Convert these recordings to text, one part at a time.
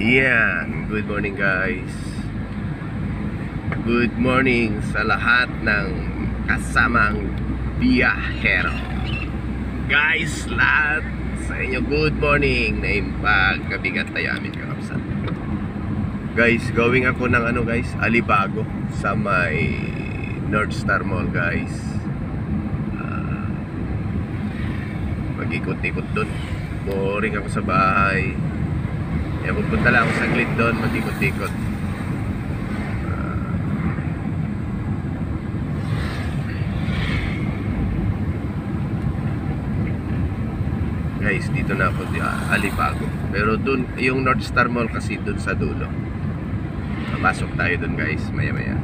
Yan, good morning guys. Good morning sa lahat ng kasamang biyahero. Guys, lahat sa inyo good morning na impag kabigat tayo amin kakapsan. Guys, going ako ng Alibago sa may North Star Mall guys. Mag-ikot-ikot doon. Boring ako sa bahay. Kaya pupunta lang ako saglit doon, mag-ikot-ikot. Guys, dito na ako Alibago. Pero doon, yung North Star Mall kasi doon sa dulo. Papasok tayo doon guys, maya-maya.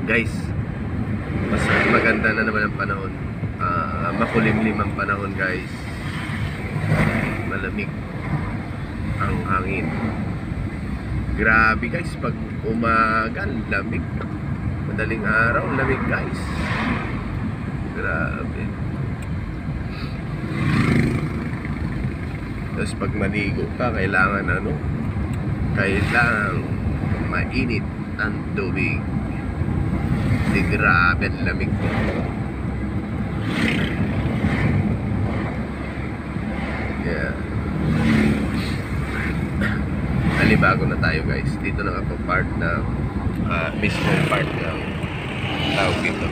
Guys, mas maganda na naman ang panahon. Makulimlim ang panahon guys. Malamig ang hangin. Grabe guys, pag umaga lamig. Madaling araw lamig guys. Grabe. Tapos pag maligo ka, kailangan mainit ang tubig. Di grabe ang lamig ko. Yeah. Alibago na tayo guys. Dito na ako part ng mismo part ng tawag dito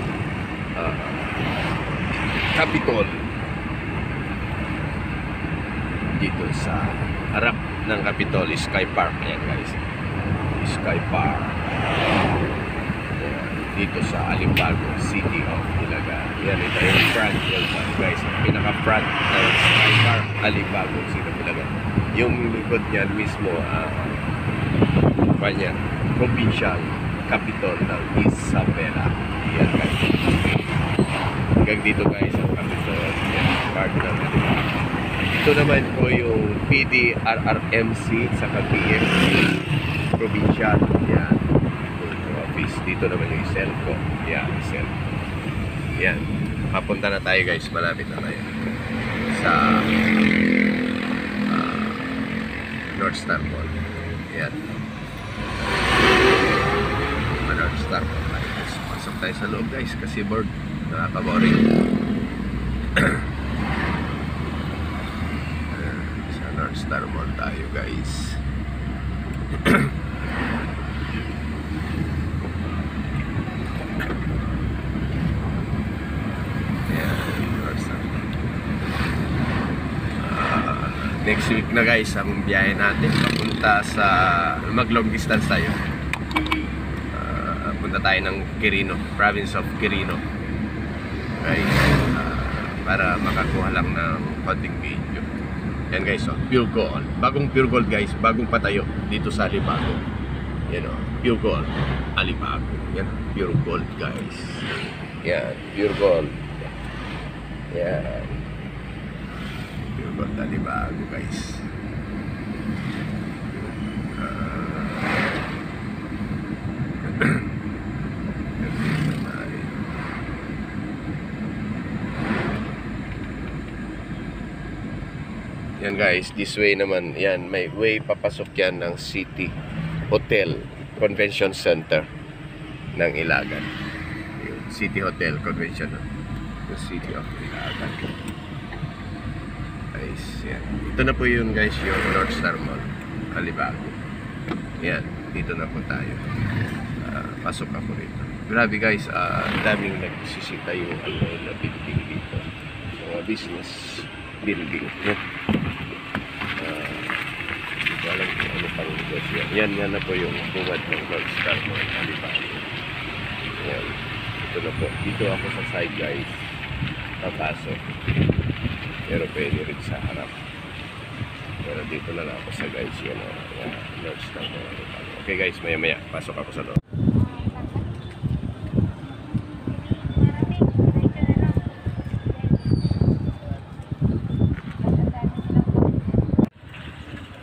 Capitol. Dito sa harap ng Capitol, Sky Park. Ayan guys, Sky Park. Dito sa Alibago, City of Ilaga. Yan, ito yung front guys. Pinaka-front ng Sky Park, Alibago, City of Ilaga. Yung likod niyan mismo, provincial capital ng Isabela. Yan guys. Hanggang dito guys ang Capitol. Yan, part ng Alibago. Ito naman po yung PDRRMC sa PMC provincial. Yan. Dito naman yung Iselco. Yan, Iselco. Yan. Papunta na tayo guys. Malapit na tayo sa North Star Mall. Yan. North Star Mall tayo guys. Pasok tayo sa loob guys kasi bored. Nakaka-boring. Sa North Star Mall tayo guys. Next week na guys ang biyahe natin papunta sa mag-long distance tayo. Punta tayo ng Quirino, province of Quirino guys, para makakuha lang ng konting video. Yan guys, pure gold, bagong pure gold guys, bagong patayo dito sa Alibago. Yan pure gold Alibago. Yan, pure gold guys. Yan, pure gold. Yan, pure Alibago guys. Yan guys, this way naman, yan, may way papasok yan ng City Hotel Convention Center ng Ilagan. Yung City Hotel Convention, yung City of Ilagan. Guys, yan. Ito na po yun guys, yung North Star Mall, Alibago. Yan, dito na po tayo. Pasok ako rito. Grabe guys, daming nagsisita yung na building dito. Mga business building. Yan. Alam ko ano pang negosyo. Yan na po yung bungad ng North Star Mall, Alibago. Yan. Ito na po. Dito ako sa side guys. Papasok. Pero pwede rin sa harap. Pero dito na lang ako sa guys. Yan North Star Mall, Alibago. Okay guys, maya-maya. Pasok ako sa loob.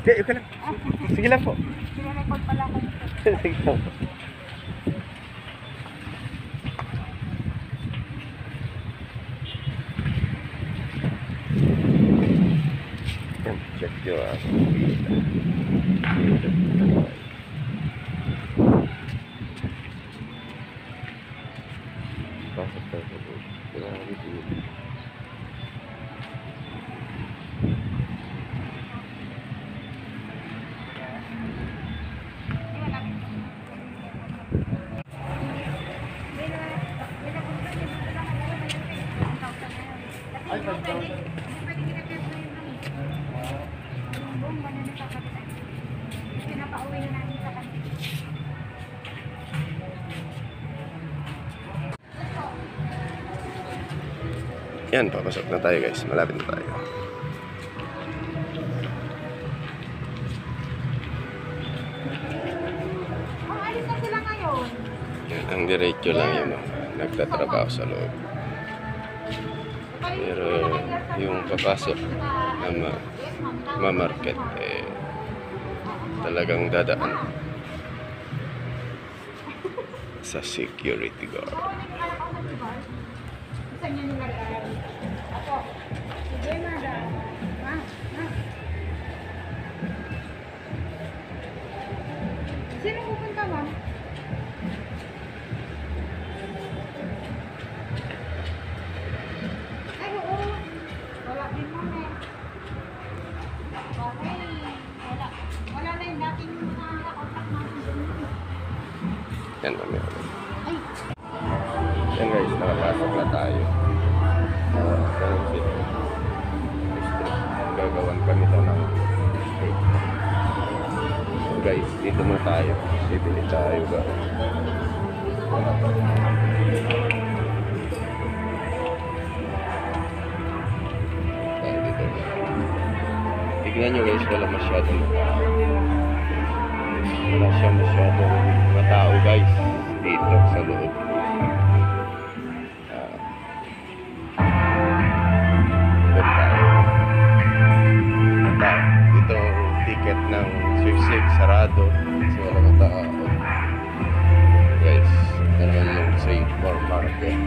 Okay, okay lang. Sige lang po. Sine-record pala ko. Sige lang po. medyo bida. Pasok tayo sa loob. Grabe dito. Pinapauwi na namin sa kanila. Yan, papasok na tayo guys. Malapit na tayo. Oh, alis na sila ngayon. Yan, ang diretso lang yung mga nagtatrabaho sa loob. Pero yung papasok na ma-market, eh, talagang dadaan sa security guard. Gusto niyo nilagay? Ako. Sige, madam. Ma. Sino pupunta, ma'am? Ay, oo. Wala din, ma'am eh. Okay. Wala na yung dating mga contact natin dun. Yan kami. Ay. Yan guys, nakapasok na tayo. Gagawan pa nito ng street. So guys, dito mo tayo. Bibili tayo ba? Tayo dito. Tignan nyo guys, wala masyadong matao. Wala siya masyadong matao guys dito sa loob. Dito ticket ng Swift sarado kasi wala ng tao. Guys, ito naman yung Save More Market.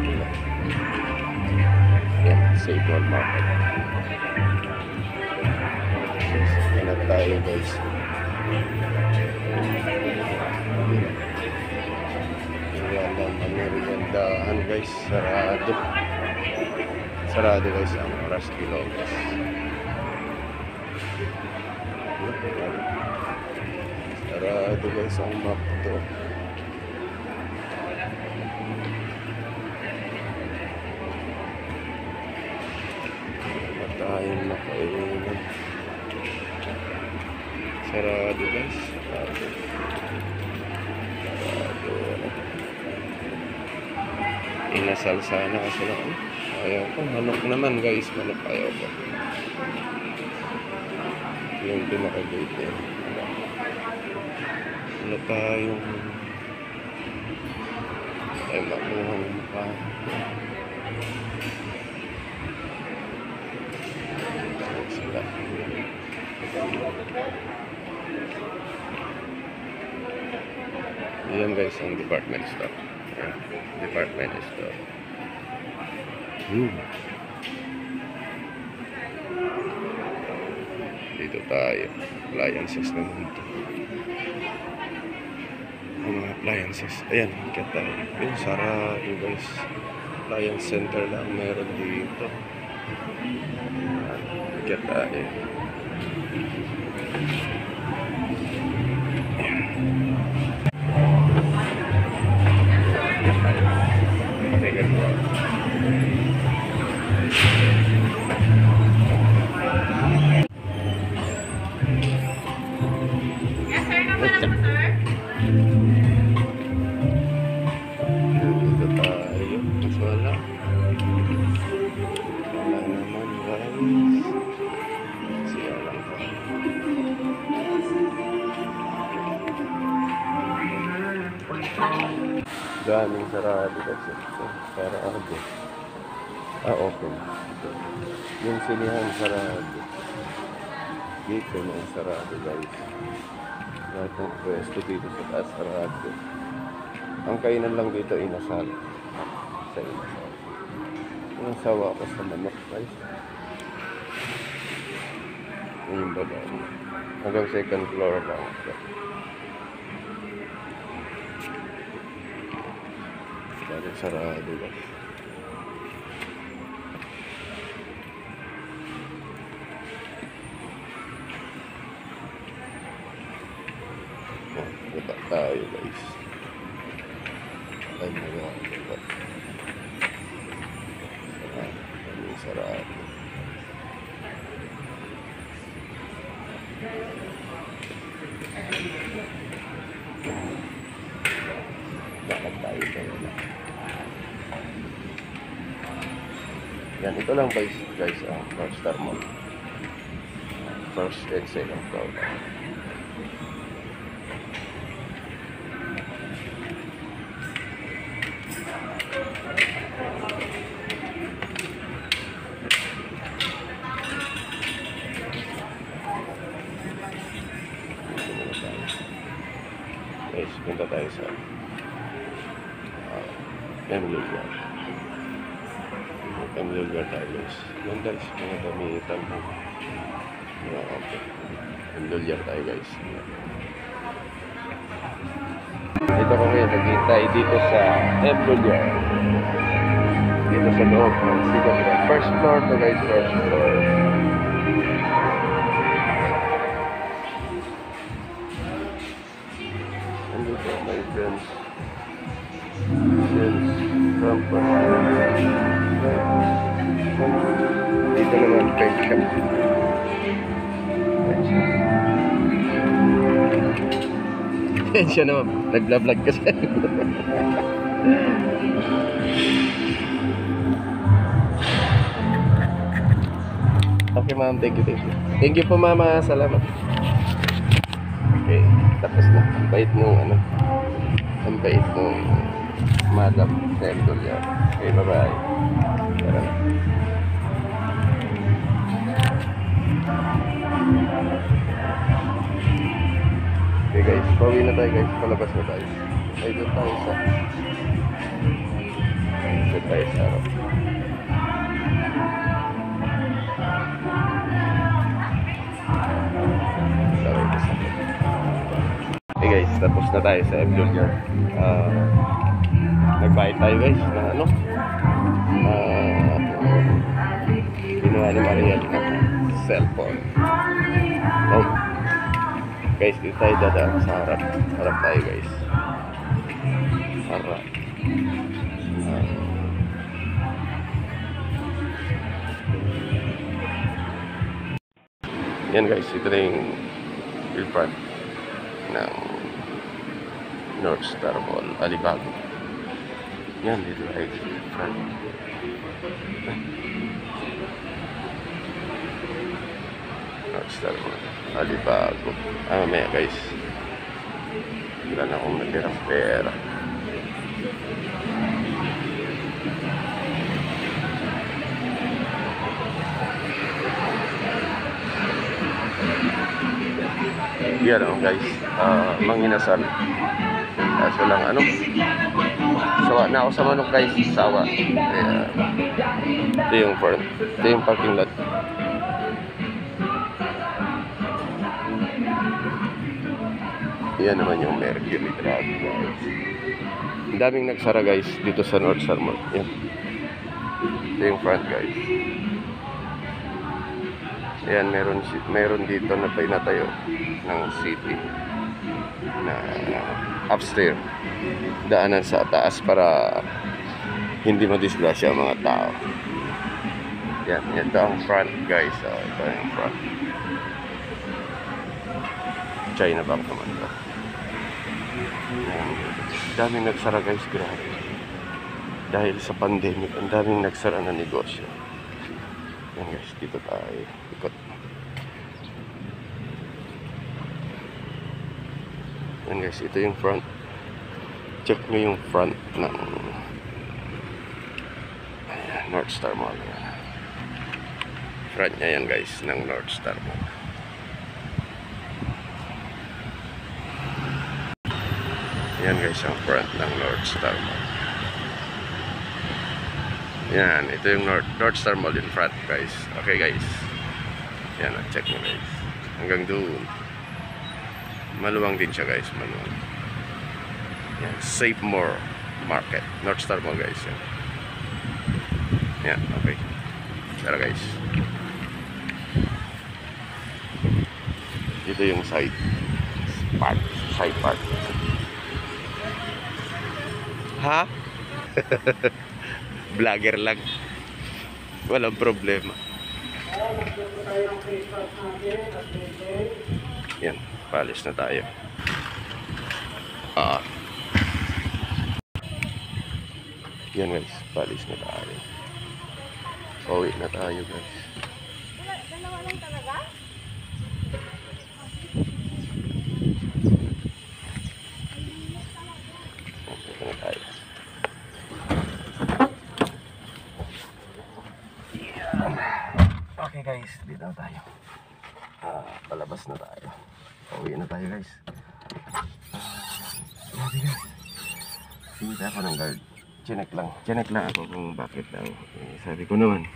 Yan, Save More Market. Yan na tayo guys. Yan ang meriendahan guys, sarado. Sarado guys ang oras Ilocos. Sarado guys ang map to. Wala tayong makainan. Sarado guys. Sarado. Inasal sana kasi lang. Ayaw ko. Manok naman guys. Manok ayaw ko. Yung pinaka-gate eh. Wala tayong ay makuhang pa. Sila. Yan guys ang department store. Ayan, department store. Dito tayo. Appliances naman ito. Ang mga appliances. Ayan, ikat tayo. Yung sarado guys. Appliance center lang meron dito. Ikat tayo. Second floor. Dito tayo. Mas wala. Wala naman guys. Siya lang pa. Daming sarado kasi. Sarado. Open. Yung sinihan sarado. Dito na ang sarado guys. Lahat ng pwesto dito sa taas sarado. Ang kainan lang dito inasal. Sa inasal. Yung sawa ko sa manok guys. Yung baba. Hanggang second floor lang. Dahil sarado guys. Baba tayo guys. Ay mga baba. Sarado. Lakad tayo tayo na. Yan, ito lang guys, North Star Mall. First and second floor. Guys, punta tayo sa Emlugar. Emlugar tayo guys. Yan guys, mga damitan mo. Emlugar tayo guys. Dito kami naghintay dito sa Emlugar. Dito sa loob ng second floor. First floor to guys, first floor. Andito may friends. Dito naman paint shop. Yan siya naman, nagla-vlog kasi. Okay ma'am, thank you. Thank you po mama, salamat. Okay, tapos na. Ang bait nung ano. Ang bait nung Madam Sendol yan. Okay, bye-bye. Tara. Okay guys, pauwi na tayo guys. Palabas na tayo. Ay, doon tayo sa harap. Okay guys, tapos na tayo sa Emlugar. Nagbayad tayo guys na ano, ginawa ni Mariel na cellphone. Guys, dito tayo dadaan sa harap. Harap tayo guys. Harap. Yan guys, ito na yung front ng North Star Mall, Alibago. Yan, dito ay front. North Star Mall, Alibago. Mamaya guys, wala na akong natirang pera. Yan o guys, manginasal. Kaso lang ano, sawa na ako sa manok guys, sawa. Kaya, ito yung front, ito yung parking lot. Yan naman yung Mercury Drive guys. Ang daming nagsara guys dito sa North Star Mall. Yan. Ito yung front guys. Ayan, meron dito na pinatayo ng city na upstairs. Daanan sa taas para hindi madisgrasya ang mga tao. Yan, ito ang front guys. Ito yung front. China Bank naman ito. Daming nagsara guys, grabe. Dahil sa pandemic, ang daming nagsara na negosyo. Yan guys, dito tayo ikot. Yan guys, ito yung front. Check nyo yung front ng North Star Mall. Front nya yan guys, ng North Star Mall. Yan guys, ang front ng North Star Mall. Yan, ito yung North Star Mall in front guys. Okay guys. Yan, check mo guys. Hanggang doon. Maluwang din siya guys, maluwang. Yan, Save More Market. North Star Mall guys. Yan. Yan, okay. Tara guys. Dito yung side part. Side part. Ha? Vlogger lang. Walang problema. Yan, palis na tayo. Yan guys, palis na tayo. Pauwi na tayo guys. Dalawa lang talaga? Ito na tayo. Okay guys, dito na tayo. Palabas na tayo. Pauwi na tayo guys. Grabe guys. Sinita ako ng guard. Chinek lang ako kung bakit daw. Sabi ko naman,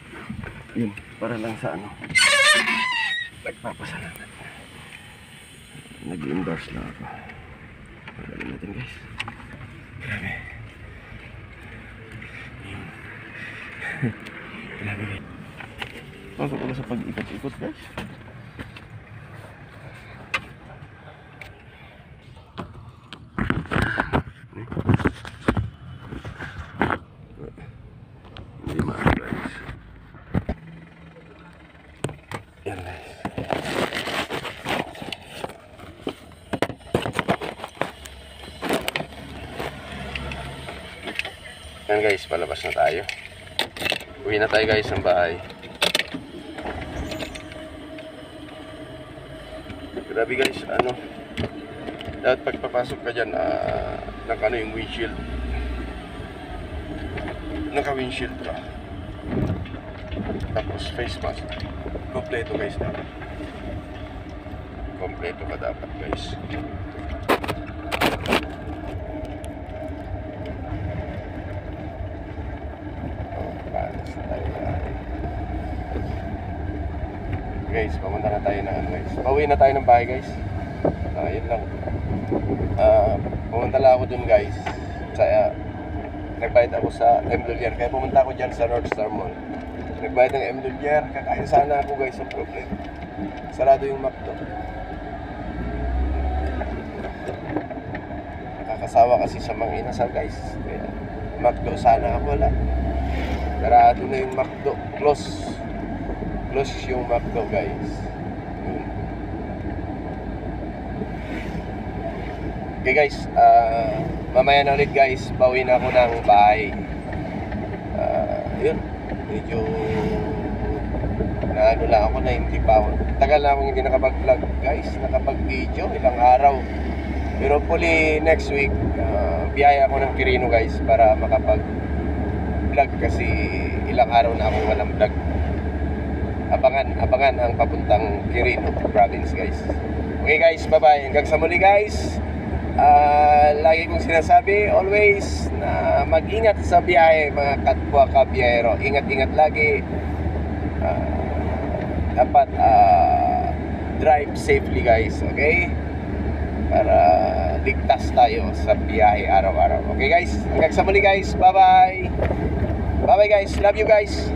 yun, para lang sa ano. Nagpapasalamat. Nag-endorse lang ako. Pagaling natin guys. Grabe. Yun. Grabe guys. Pasok ko sa pag-ikot-ikot guys. Hindi maano guys. Yan guys. Yan guys, palabas na tayo. Uwi na tayo guys ng bahay. Grabe guys, ano, dapat pagpapasok ka dyan, naka yung windshield, naka windshield ka, tapos face mask, kompleto guys dapat, kompleto ka dapat guys. Palas na tayo guys, pumunta na tayo ng ano guys. Pauwi na tayo ng bahay guys. Yun lang. Pumunta lang ako dun guys. Nagbayad ako sa M. Lulier. Kaya pumunta ako dyan sa North Star Mall. Nagbayad ng M. Lulier. Kakain sana ako guys sa problem. Sarado yung McDo. Nakakasawa kasi sa mga inasal guys. Kaya McDo sana ako wala. Sarado na yung McDo. Close yung McDo guys. Okay guys, mamaya na ulit guys, pauwi na ako ng bahay. Yun, medyo naano lang ako na hindi pa ako. Tagal na akong hindi nakapag-vlog guys, nakapag-video, ilang araw. Pero hopefully next week, biyaya ako ng Quirino guys para makapag-vlog kasi ilang araw na akong walang vlog. Abangan ang papuntang Quirino province guys. Okay guys, bye bye. Hanggang sa muli guys. Lagi kong sinasabi always na mag-ingat sa biyahe mga kapwa kabiyahero. Ingat-ingat lagi. Dapat drive safely guys, okay? Para ligtas tayo sa biyahe araw-araw. Okay guys? Hanggang sa muli guys. Bye bye. Bye bye guys. Love you guys.